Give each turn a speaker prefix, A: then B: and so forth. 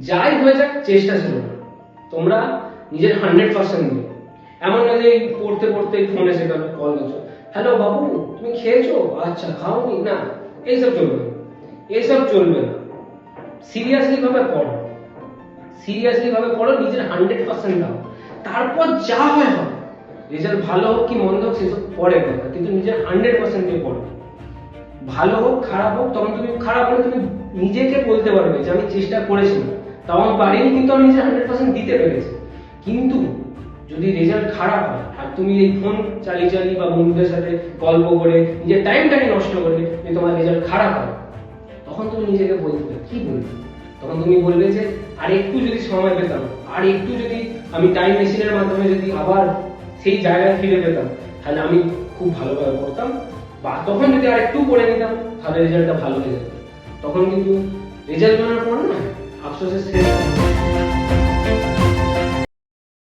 A: যাই হয়ে যাক চেষ্টা ছিল না, তোমরা নিজের 100% দিও। এমন না যে পড়তে পড়তে ফোনে সেটা কল করছো, হ্যালো বাবু তুমি খেয়েছো, আচ্ছা খাওনি না, এইসব চলবে না, এইসব চলবে না। সিরিয়াসলি ভাবে পড়ো, সিরিয়াসলি ভাবে পড়ো, নিজের 100% দাও, তারপর যা হয় হবে। রেজাল্ট ভালো হোক কি মন্দ হোক সেসব পরে কথা, কিন্তু নিজের 100% দিয়ে পড়ো। ভালো হোক খারাপ হোক, তখন তুমি খারাপ হলে তুমি নিজেকে বলতে পারবে যে আমি চেষ্টা করেছিলাম, তাও আমি পারিনি, কিন্তু আমি নিজের 100% দিতে পেরেছি। কিন্তু যদি রেজাল্ট খারাপ হয় আর তুমি এই ফোন চালিয়ে চালিয়ে বা বন্ধুদের সাথে গল্প করে নিজের টাইমটাকে নষ্ট করে যদি তোমার রেজাল্ট খারাপ হয়, তখন তুমি নিজেকে বলতে কি বলবে? তখন তুমি বলবে যে আর একটু যদি সময় পেতাম, আর একটু যদি আমি টাইম মেশিনের মাধ্যমে যদি আবার সেই জায়গায় ফিরে পেতাম, তাহলে আমি খুব ভালোভাবে পড়তাম, বা তখন যদি আর একটু পড়ে নিতাম তাহলে রেজাল্টটা ভালো হয়ে যেত। তখন কিন্তু রেজাল্ট জানার পর না আফসোসের শেষ।